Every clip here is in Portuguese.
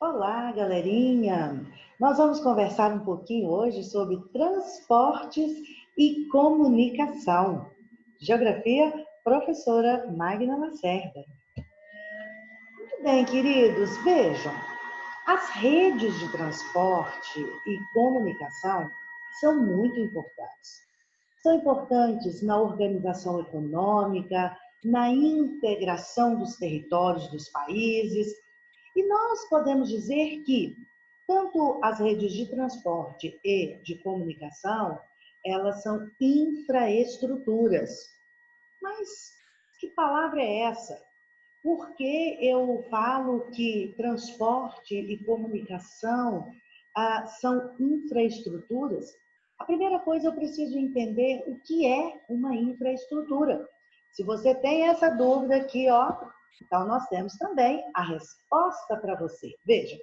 Olá, galerinha! Nós vamos conversar um pouquinho hoje sobre transportes e comunicação. Geografia, professora Magna Lacerda. Muito bem, queridos, vejam, as redes de transporte e comunicação são muito importantes. São importantes na organização econômica, na integração dos territórios dos países. E nós podemos dizer que tanto as redes de transporte e de comunicação, elas são infraestruturas. Mas que palavra é essa? Por que eu falo que transporte e comunicação são infraestruturas? A primeira coisa, eu preciso entender o que é uma infraestrutura. Se você tem essa dúvida aqui, ó, então nós temos também a resposta para você. Veja,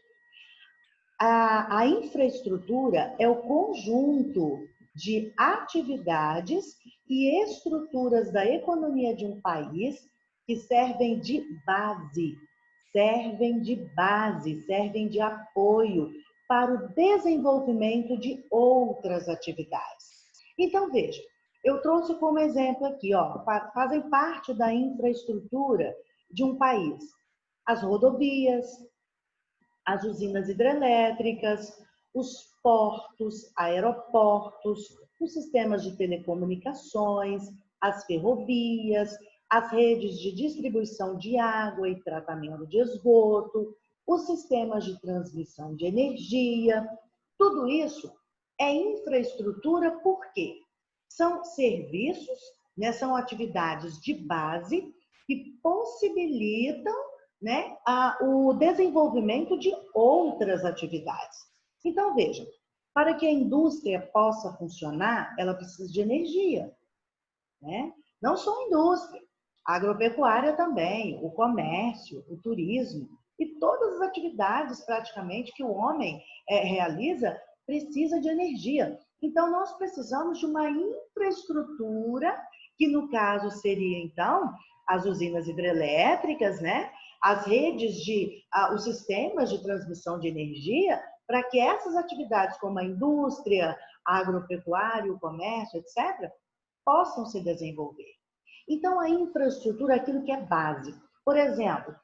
a infraestrutura é o conjunto de atividades e estruturas da economia de um país que servem de apoio para o desenvolvimento de outras atividades. Então, veja, eu trouxe como exemplo aqui, ó, fazem parte da infraestrutura de um país as rodovias, as usinas hidrelétricas, os portos, aeroportos, os sistemas de telecomunicações, as ferrovias, as redes de distribuição de água e tratamento de esgoto, os sistemas de transmissão de energia. Tudo isso é infraestrutura porque são serviços, né, são atividades de base que possibilitam, né, o desenvolvimento de outras atividades. Então, veja, para que a indústria possa funcionar, ela precisa de energia, né? Não só a indústria, a agropecuária também, o comércio, o turismo e todas as atividades praticamente que o homem realiza precisa de energia. Então, nós precisamos de uma infraestrutura, que no caso seria, então, as usinas hidrelétricas, né? As redes os sistemas de transmissão de energia, para que essas atividades como a indústria, a agropecuária, o comércio, etc., possam se desenvolver. Então, a infraestrutura é aquilo que é básico. Por exemplo,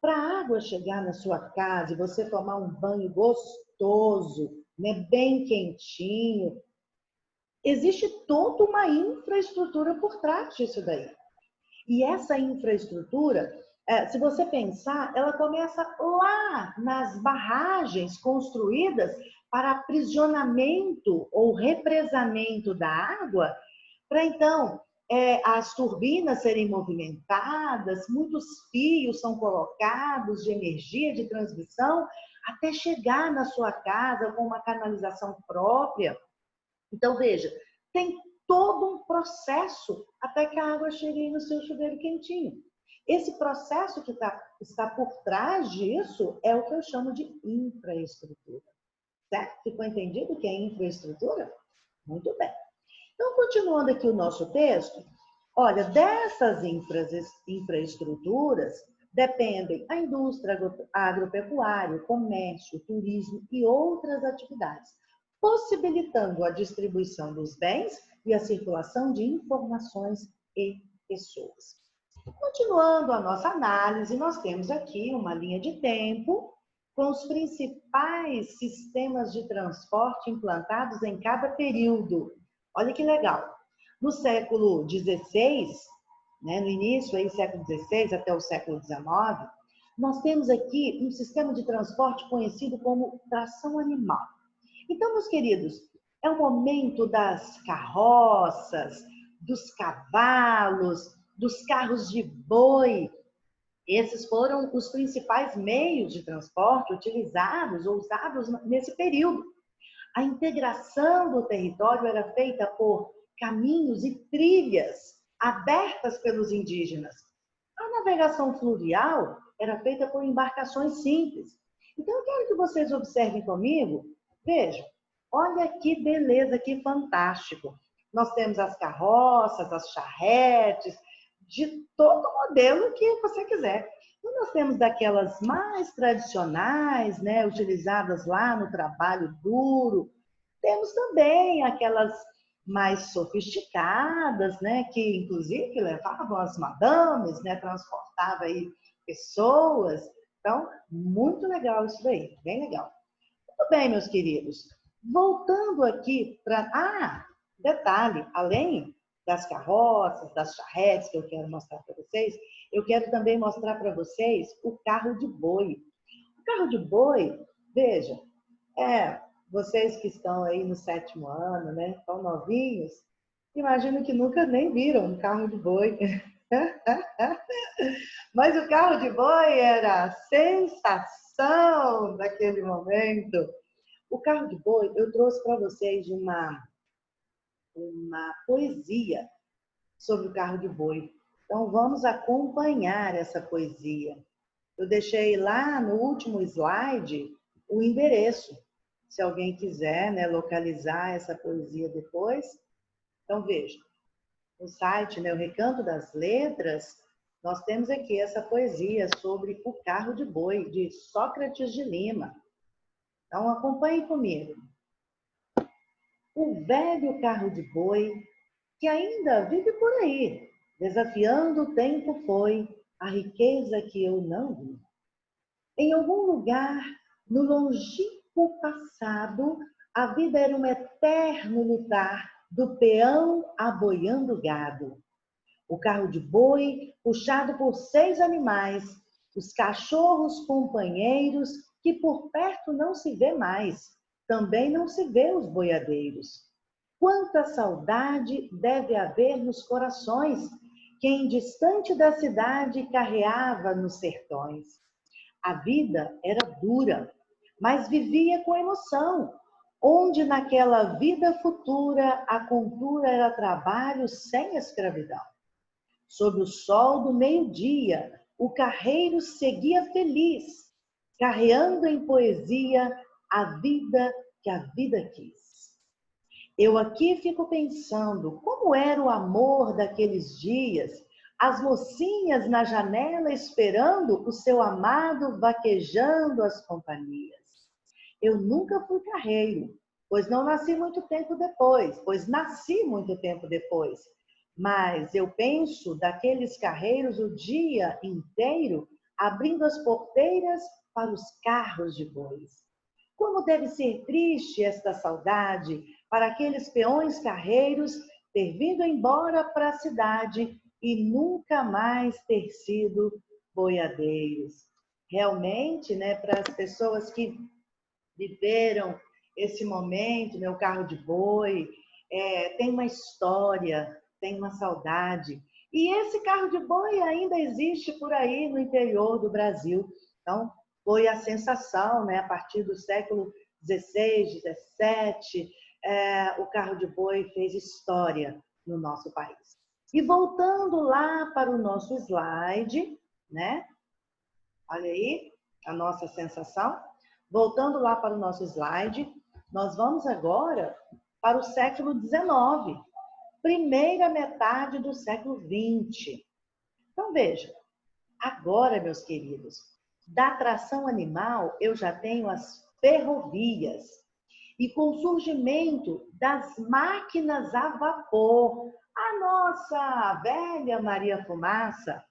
para a água chegar na sua casa e você tomar um banho gostoso, né, bem quentinho, existe toda uma infraestrutura por trás disso daí. E essa infraestrutura, se você pensar, ela começa lá nas barragens construídas para aprisionamento ou represamento da água, para então as turbinas serem movimentadas, muitos fios são colocados de energia de transmissão até chegar na sua casa com uma canalização própria. Então, veja, tem todo um processo até que a água chegue no seu chuveiro quentinho. Esse processo que está por trás disso é o que eu chamo de infraestrutura. Certo? Ficou entendido o que é infraestrutura? Muito bem. Então, continuando aqui o nosso texto, olha, dessas infraestruturas dependem a indústria agropecuária, o comércio, o turismo e outras atividades, possibilitando a distribuição dos bens e a circulação de informações e pessoas. Continuando a nossa análise, nós temos aqui uma linha de tempo com os principais sistemas de transporte implantados em cada período. Olha que legal. No século XVI, né, no início aí, século XVI até o século XIX, nós temos aqui um sistema de transporte conhecido como tração animal. Então, meus queridos, é o momento das carroças, dos cavalos, dos carros de boi. Esses foram os principais meios de transporte utilizados ou usados nesse período. A integração do território era feita por caminhos e trilhas abertas pelos indígenas. A navegação fluvial era feita por embarcações simples. Então, eu quero que vocês observem comigo. Vejam, olha que beleza, que fantástico. Nós temos as carroças, as charretes, de todo modelo que você quiser. Então, nós temos daquelas mais tradicionais, né, utilizadas lá no trabalho duro. Temos também aquelas mais sofisticadas, né, que inclusive levavam as madames, né, transportava aí pessoas. Então, muito legal isso daí, bem legal. Muito bem, meus queridos. Voltando aqui para... detalhe, além das carroças, das charretes que eu quero mostrar para vocês, eu quero também mostrar para vocês o carro de boi. O carro de boi, veja, vocês que estão aí no 7º ano, né, tão novinhos, imagino que nunca nem viram um carro de boi. Mas o carro de boi era a sensação daquele momento. O carro de boi, eu trouxe para vocês uma poesia sobre o carro de boi. Então, vamos acompanhar essa poesia. Eu deixei lá no último slide o endereço, se alguém quiser, né, localizar essa poesia depois. Então, veja, no site, né, o Recanto das Letras, nós temos aqui essa poesia sobre o carro de boi, de Sócrates de Lima. Então, acompanhe comigo. O velho carro de boi, que ainda vive por aí, desafiando o tempo foi a riqueza que eu não vi. Em algum lugar, no longínquo passado, a vida era um eterno lutar do peão aboiando gado. O carro de boi, puxado por 6 animais, os cachorros companheiros, que por perto não se vê mais, também não se vê os boiadeiros. Quanta saudade deve haver nos corações, quem distante da cidade carreava nos sertões. A vida era dura, mas vivia com emoção, onde naquela vida futura a cultura era trabalho sem escravidão. Sob o sol do meio-dia, o carreiro seguia feliz, carreando em poesia a vida que a vida quis. Eu aqui fico pensando como era o amor daqueles dias, as mocinhas na janela esperando o seu amado vaquejando as companhias. Eu nunca fui carreiro, pois nasci muito tempo depois. Mas eu penso daqueles carreiros o dia inteiro, abrindo as porteiras para os carros de bois. Como deve ser triste esta saudade para aqueles peões carreiros ter vindo embora para a cidade e nunca mais ter sido boiadeiros. Realmente, né, para as pessoas que viveram esse momento, meu carro de boi, tem uma história, tem uma saudade. E esse carro de boi ainda existe por aí no interior do Brasil. Então, foi a sensação, né, a partir do século XVI, XVII, o carro de boi fez história no nosso país. E voltando lá para o nosso slide, né? Olha aí a nossa sensação. Voltando lá para o nosso slide, nós vamos agora para o século XIX, primeira metade do século XX. Então, veja, agora, meus queridos, da tração animal eu já tenho as ferrovias. E com o surgimento das máquinas a vapor, a nossa velha Maria Fumaça,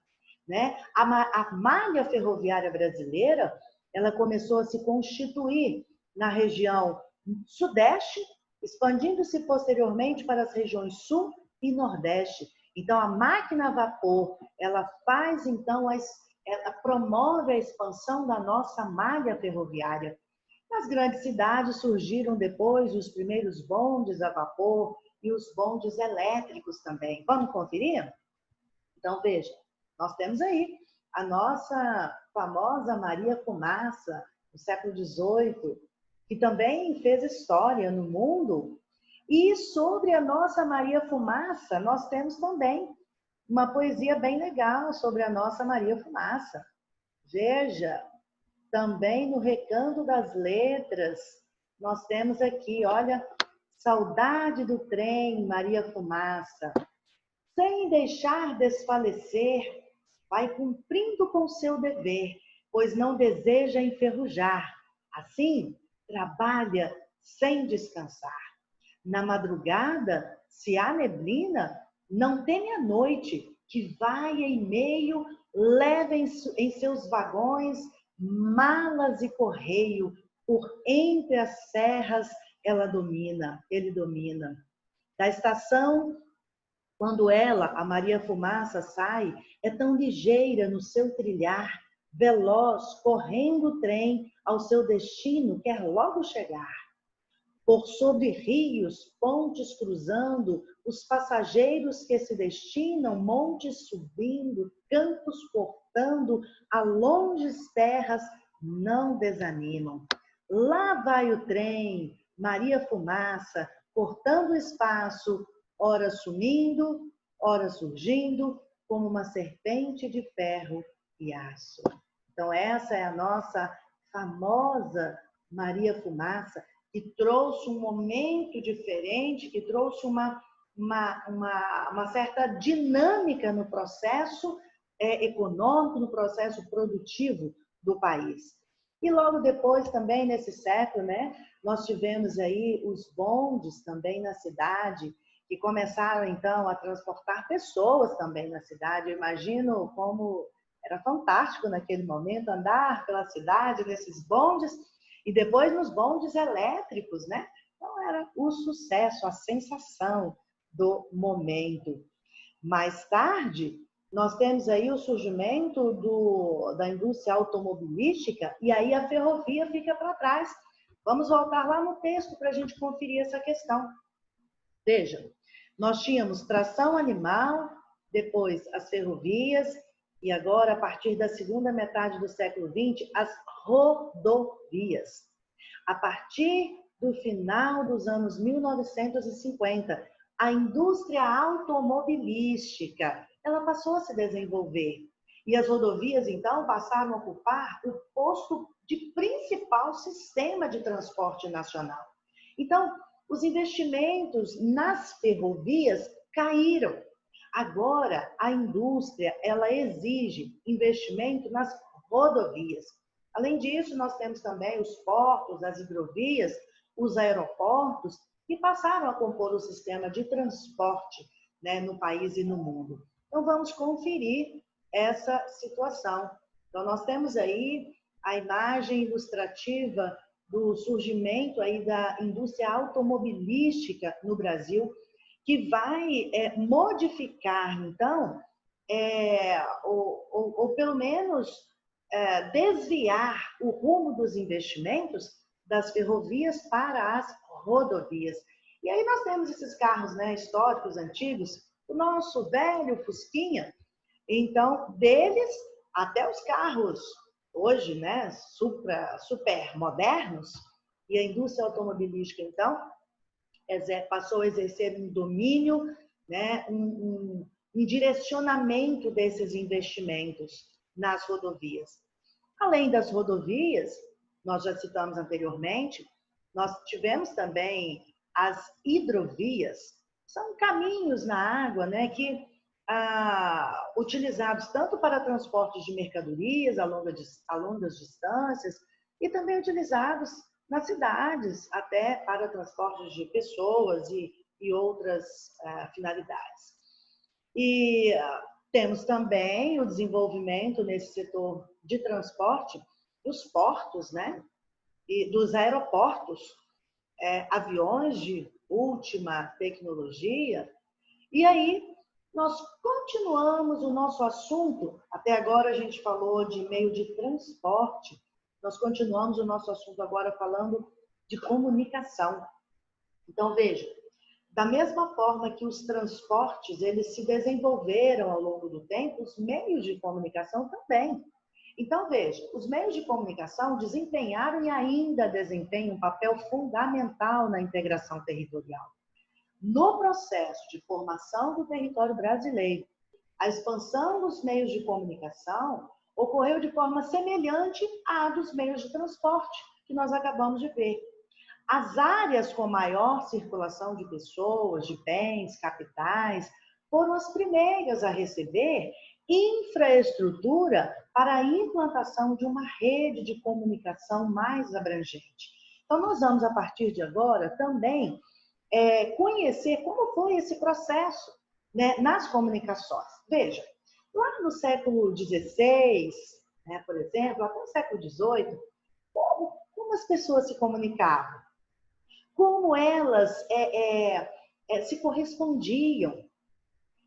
né? A malha ferroviária brasileira, ela começou a se constituir na região sudeste, expandindo-se posteriormente para as regiões sul e nordeste. Então, a máquina a vapor, ela faz, então, ela promove a expansão da nossa malha ferroviária. Nas grandes cidades surgiram depois os primeiros bondes a vapor e os bondes elétricos também. Vamos conferir? Então, veja, nós temos aí a nossa famosa Maria Fumaça, do século XVIII, que também fez história no mundo. E sobre a nossa Maria Fumaça, nós temos também uma poesia bem legal sobre a nossa Maria Fumaça. Veja, também no Recanto das Letras, nós temos aqui, olha, saudade do trem, Maria Fumaça, sem deixar desfalecer, vai cumprindo com seu dever, pois não deseja enferrujar. Assim, trabalha sem descansar. Na madrugada, se há neblina, não teme a noite, que vai em meio, leva em seus vagões malas e correio, por entre as serras ele domina. Da estação, quando ela, a Maria Fumaça, sai, é tão ligeira no seu trilhar, veloz, correndo o trem, ao seu destino quer logo chegar. Por sobre rios, pontes cruzando, os passageiros que se destinam, montes subindo, campos cortando, a longes terras, não desanimam. Lá vai o trem, Maria Fumaça, cortando o espaço, ora sumindo, ora surgindo, como uma serpente de ferro e aço. Então essa é a nossa famosa Maria Fumaça, que trouxe um momento diferente, que trouxe uma certa dinâmica no processo econômico, no processo produtivo do país. E logo depois, também nesse século, né, nós tivemos aí os bondes também na cidade, que começaram então a transportar pessoas também na cidade. Eu imagino como era fantástico naquele momento andar pela cidade nesses bondes, e depois nos bondes elétricos, né? Então era o sucesso, a sensação do momento. Mais tarde, nós temos aí o surgimento da indústria automobilística e aí a ferrovia fica para trás. Vamos voltar lá no texto para a gente conferir essa questão. Veja, nós tínhamos tração animal, depois as ferrovias e agora, a partir da segunda metade do século XX, as rodovias. A partir do final dos anos 1950, a indústria automobilística, ela passou a se desenvolver. E as rodovias, então, passaram a ocupar o posto de principal sistema de transporte nacional. Então, os investimentos nas ferrovias caíram. Agora, a indústria, ela exige investimento nas rodovias. Além disso, nós temos também os portos, as hidrovias, os aeroportos, que passaram a compor o sistema de transporte, né, no país e no mundo. Então, vamos conferir essa situação. Então, nós temos aí a imagem ilustrativa do surgimento aí da indústria automobilística no Brasil, que vai modificar, então, ou pelo menos desviar o rumo dos investimentos das ferrovias para as rodovias. E aí nós temos esses carros, né, históricos, antigos, o nosso velho Fusquinha, então, deles até os carros hoje, né, super modernos, e a indústria automobilística, então, passou a exercer um domínio, né, um direcionamento desses investimentos nas rodovias. Além das rodovias, nós já citamos anteriormente, nós tivemos também as hidrovias. São caminhos na água, né, que utilizados tanto para transportes de mercadorias a longas distâncias e também utilizados nas cidades, até para transportes de pessoas e outras finalidades. E temos também o desenvolvimento nesse setor de transporte dos portos, né? E dos aeroportos, aviões de última tecnologia. E aí nós continuamos o nosso assunto. Até agora a gente falou de meio de transporte. Nós continuamos o nosso assunto agora falando de comunicação. Então, veja, da mesma forma que os transportes eles se desenvolveram ao longo do tempo, os meios de comunicação também. Então, veja, os meios de comunicação desempenharam e ainda desempenham um papel fundamental na integração territorial. No processo de formação do território brasileiro, a expansão dos meios de comunicação ocorreu de forma semelhante à dos meios de transporte que nós acabamos de ver. As áreas com maior circulação de pessoas, de bens, capitais, foram as primeiras a receber infraestrutura para a implantação de uma rede de comunicação mais abrangente. Então, nós vamos, a partir de agora, também conhecer como foi esse processo, né, nas comunicações. Veja, lá no século XVI, né, por exemplo, até o século XVIII, como as pessoas se comunicavam? Como elas se correspondiam?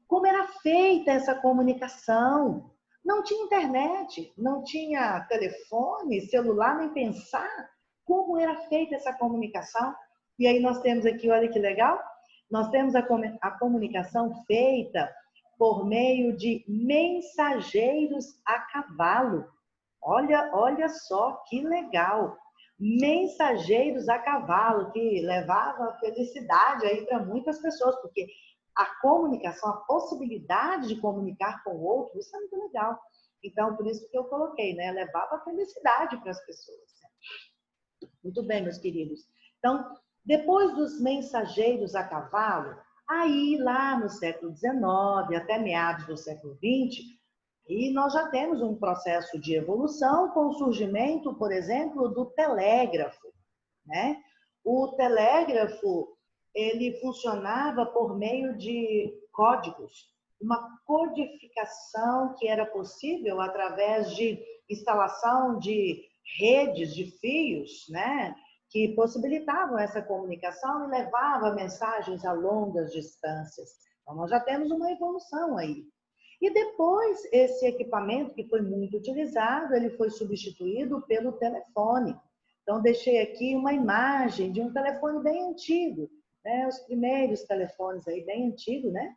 Como era feita essa comunicação? Não tinha internet, não tinha telefone, celular, nem pensar como era feita essa comunicação. E aí nós temos aqui, olha que legal, nós temos a comunicação feita por meio de mensageiros a cavalo. Olha só que legal. Mensageiros a cavalo, que levava felicidade aí para muitas pessoas, porque a comunicação, a possibilidade de comunicar com o outro, isso é muito legal. Então, por isso que eu coloquei, né? Levava felicidade para as pessoas. Muito bem, meus queridos. Então, depois dos mensageiros a cavalo, aí lá no século XIX, até meados do século XX, e nós já temos um processo de evolução com o surgimento, por exemplo, do telégrafo, né? O telégrafo, ele funcionava por meio de códigos, uma codificação que era possível através de instalação de redes de fios, né? Que possibilitavam essa comunicação e levavam mensagens a longas distâncias. Então, nós já temos uma evolução aí. E depois, esse equipamento que foi muito utilizado, ele foi substituído pelo telefone. Então, deixei aqui uma imagem de um telefone bem antigo, né? Os primeiros telefones aí bem antigos, né?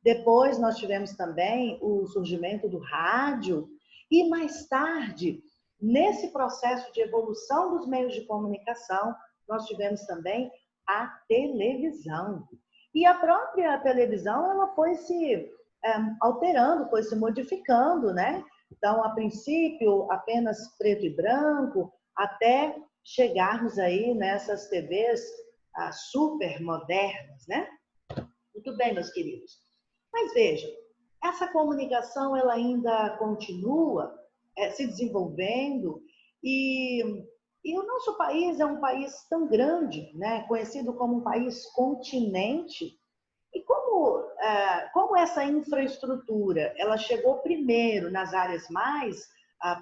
Depois, nós tivemos também o surgimento do rádio. E mais tarde, nesse processo de evolução dos meios de comunicação, nós tivemos também a televisão. E a própria televisão, ela foi se alterando, foi se modificando, né? Então, a princípio, apenas preto e branco, até chegarmos aí nessas TVs super modernas, né? Muito bem, meus queridos. Mas vejam, essa comunicação ela ainda continua se desenvolvendo e o nosso país é um país tão grande, né? Conhecido como um país continente. E como essa infraestrutura ela chegou primeiro nas áreas mais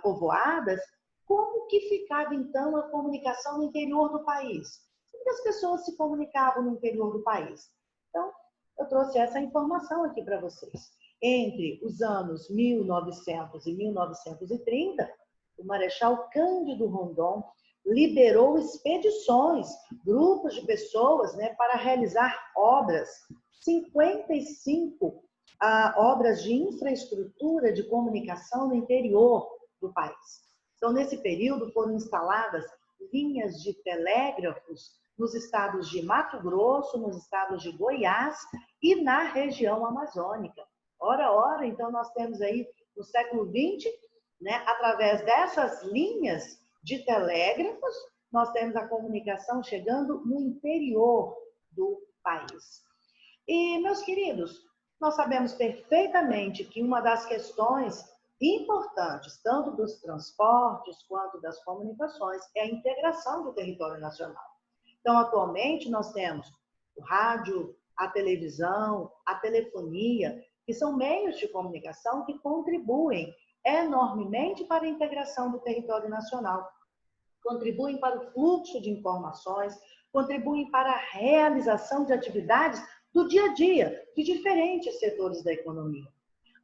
povoadas, como que ficava então a comunicação no interior do país? Como que as pessoas se comunicavam no interior do país? Então, eu trouxe essa informação aqui para vocês. Entre os anos 1900 e 1930, o Marechal Cândido Rondon liberou expedições, grupos de pessoas, né, para realizar obras, 55 obras de infraestrutura de comunicação no interior do país. Então, nesse período, foram instaladas linhas de telégrafos nos estados de Mato Grosso, nos estados de Goiás e na região amazônica. Ora, então nós temos aí no século XX, né, através dessas linhas de telégrafos, nós temos a comunicação chegando no interior do país. E, meus queridos, nós sabemos perfeitamente que uma das questões importantes, tanto dos transportes quanto das comunicações, é a integração do território nacional. Então, atualmente, nós temos o rádio, a televisão, a telefonia, que são meios de comunicação que contribuem enormemente para a integração do território nacional, contribuem para o fluxo de informações, contribuem para a realização de atividades do dia a dia, de diferentes setores da economia.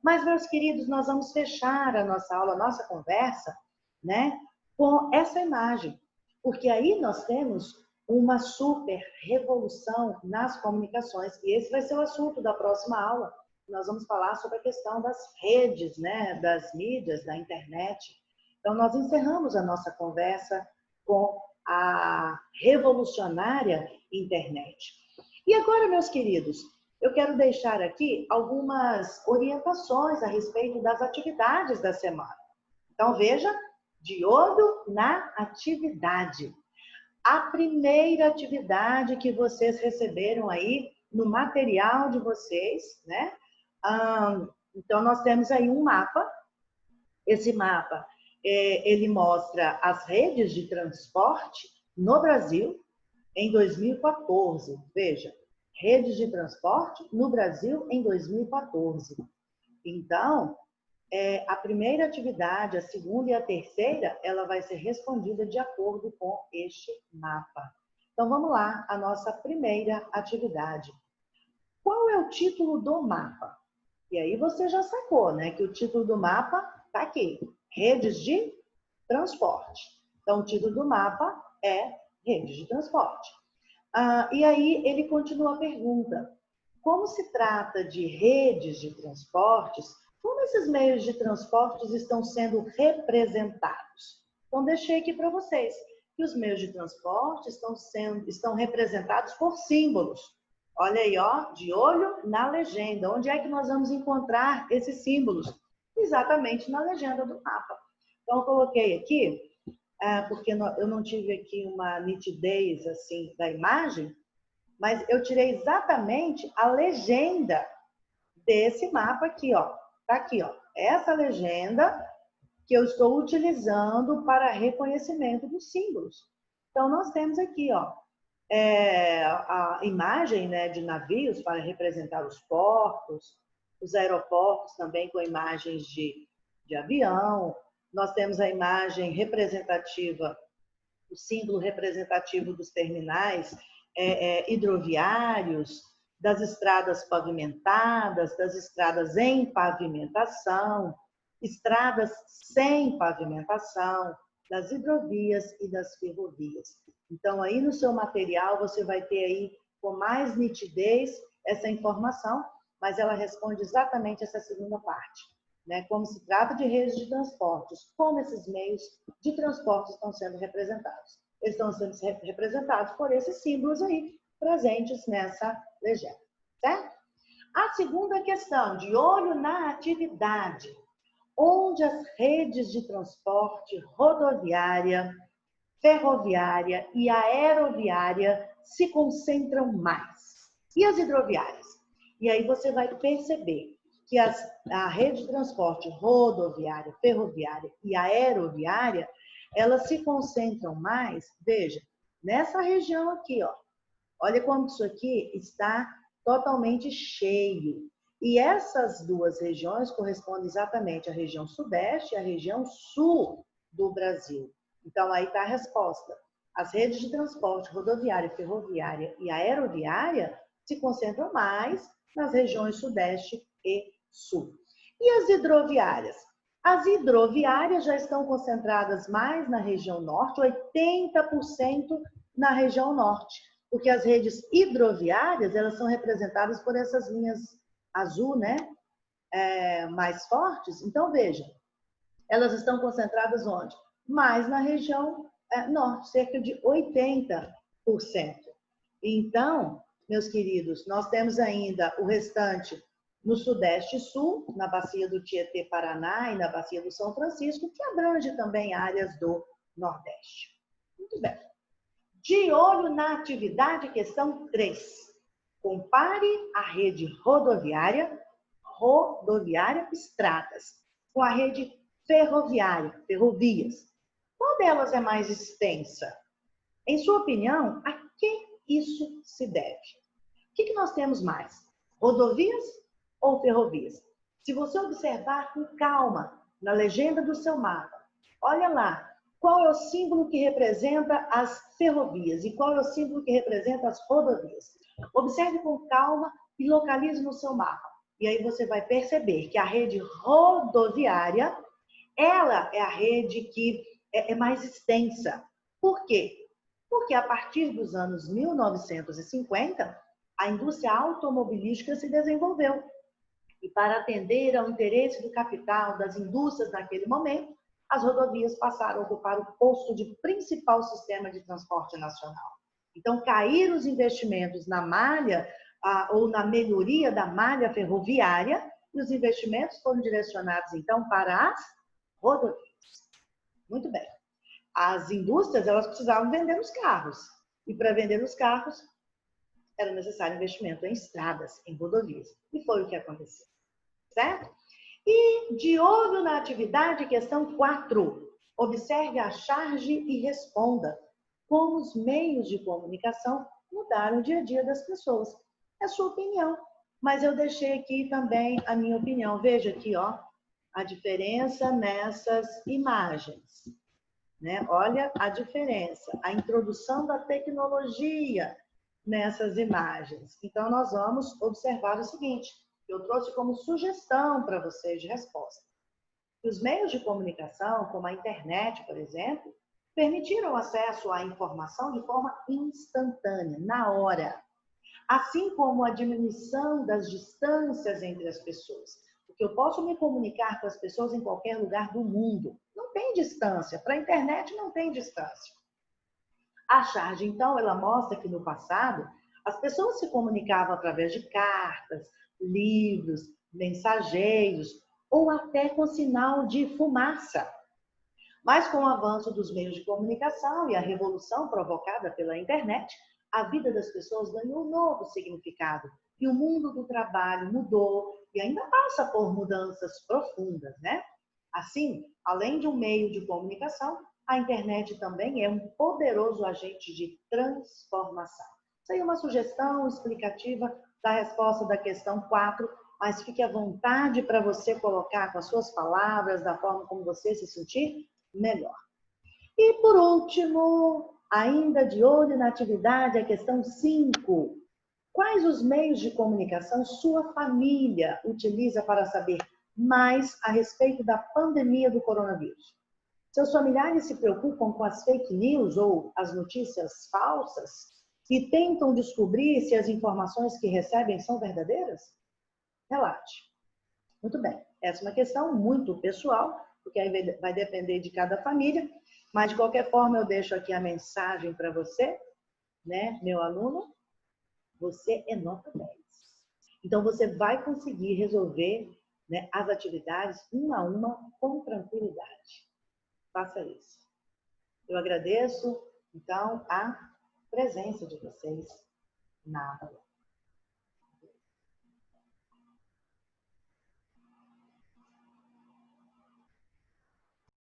Mas, meus queridos, nós vamos fechar a nossa aula, a nossa conversa, né, com essa imagem, porque aí nós temos uma super revolução nas comunicações, e esse vai ser o assunto da próxima aula. Nós vamos falar sobre a questão das redes, né, das mídias, da internet. Então, nós encerramos a nossa conversa com a revolucionária internet. E agora, meus queridos, eu quero deixar aqui algumas orientações a respeito das atividades da semana. Então, veja, de olho na atividade. A primeira atividade que vocês receberam aí no material de vocês, né? Então, nós temos aí um mapa. Esse mapa, ele mostra as redes de transporte no Brasil em 2014. Veja, redes de transporte no Brasil em 2014. Então, a primeira atividade, a segunda e a terceira, ela vai ser respondida de acordo com este mapa. Então, vamos lá, a nossa primeira atividade. Qual é o título do mapa? E aí você já sacou, né? Que o título do mapa está aqui, redes de transporte. Então, o título do mapa é redes de transporte. E aí ele continua a pergunta, como se trata de redes de transportes, como esses meios de transportes estão sendo representados? Então, deixei aqui para vocês que os meios de transporte estão representados por símbolos. Olha aí, ó, de olho na legenda. Onde é que nós vamos encontrar esses símbolos? Exatamente na legenda do mapa. Então, eu coloquei aqui, porque eu não tive aqui uma nitidez assim da imagem, mas eu tirei exatamente a legenda desse mapa aqui, ó. Tá aqui, ó. Essa legenda que eu estou utilizando para reconhecimento dos símbolos. Então, nós temos aqui, ó, a imagem, né, de navios para representar os portos, os aeroportos também com imagens de avião. Nós temos a imagem representativa, o símbolo representativo dos terminais hidroviários, das estradas pavimentadas, das estradas em pavimentação, estradas sem pavimentação, das hidrovias e das ferrovias. Então, aí no seu material, você vai ter aí com mais nitidez essa informação, mas ela responde exatamente essa segunda parte, né? Como se trata de redes de transportes, como esses meios de transporte estão sendo representados. Eles estão sendo representados por esses símbolos aí, presentes nessa legenda, certo? A segunda questão, de olho na atividade, onde as redes de transporte rodoviária, ferroviária e aeroviária se concentram mais. E as hidroviárias? E aí você vai perceber que a rede de transporte rodoviária, ferroviária e aeroviária, elas se concentram mais, veja, nessa região aqui, ó. Olha como isso aqui está totalmente cheio. E essas duas regiões correspondem exatamente à região sudeste e à região sul do Brasil. Então, aí está a resposta. As redes de transporte rodoviária, ferroviária e aeroviária se concentram mais nas regiões sudeste e sul. E as hidroviárias? As hidroviárias já estão concentradas mais na região norte, 80% na região norte, porque as redes hidroviárias, elas são representadas por essas linhas azul, né? Mais fortes. Então, veja, elas estão concentradas onde? Mais na região norte, cerca de 80%. Então, meus queridos, nós temos ainda o restante no Sudeste e Sul, na bacia do Tietê-Paraná e na bacia do São Francisco, que abrange também áreas do Nordeste. Muito bem. De olho na atividade, questão 3. Compare a rede rodoviária estradas, com a rede ferroviária, ferrovias. Qual delas é mais extensa? Em sua opinião, a que isso se deve? O que nós temos mais? Rodovias ou ferrovias? Se você observar com calma na legenda do seu mapa, olha lá, qual é o símbolo que representa as ferrovias e qual é o símbolo que representa as rodovias? Observe com calma e localize no seu mapa. E aí você vai perceber que a rede rodoviária, ela é a rede que é mais extensa. Por quê? Porque a partir dos anos 1950, a indústria automobilística se desenvolveu. E para atender ao interesse do capital das indústrias naquele momento, as rodovias passaram a ocupar o posto de principal sistema de transporte nacional. Então, caíram os investimentos na malha ou na melhoria da malha ferroviária e os investimentos foram direcionados, então, para as rodovias. Muito bem. As indústrias, elas precisavam vender os carros. E para vender os carros, era necessário investimento em estradas, em rodovias. E foi o que aconteceu. Certo? E de olho na atividade, questão 4. Observe a charge e responda como os meios de comunicação mudaram o dia a dia das pessoas. É a sua opinião, mas eu deixei aqui também a minha opinião. Veja aqui, ó, a diferença nessas imagens, né? Olha a diferença, a introdução da tecnologia nessas imagens. Então, nós vamos observar o seguinte, eu trouxe como sugestão para vocês de resposta. Os meios de comunicação, como a internet, por exemplo, permitiram acesso à informação de forma instantânea, na hora. Assim como a diminuição das distâncias entre as pessoas. Porque eu posso me comunicar com as pessoas em qualquer lugar do mundo. Não tem distância. Para a internet não tem distância. A charge, então, ela mostra que no passado as pessoas se comunicavam através de cartas, livros, mensageiros ou até com sinal de fumaça. Mas com o avanço dos meios de comunicação e a revolução provocada pela internet, a vida das pessoas ganhou um novo significado. E o mundo do trabalho mudou e ainda passa por mudanças profundas, né? Assim, além de um meio de comunicação, a internet também é um poderoso agente de transformação. Isso aí é uma sugestão explicativa da resposta da questão 4, mas fique à vontade para você colocar com as suas palavras, da forma como você se sentir melhor. E por último, ainda de olho na atividade, a questão 5. Quais os meios de comunicação sua família utiliza para saber mais a respeito da pandemia do coronavírus? Seus familiares se preocupam com as fake news ou as notícias falsas e tentam descobrir se as informações que recebem são verdadeiras? Relate. Muito bem, essa é uma questão muito pessoal, porque aí vai depender de cada família, mas de qualquer forma eu deixo aqui a mensagem para você, né, meu aluno, você é nota 10. Então você vai conseguir resolver, né, as atividades uma a uma com tranquilidade. Faça isso. Eu agradeço, então, a presença de vocês na aula.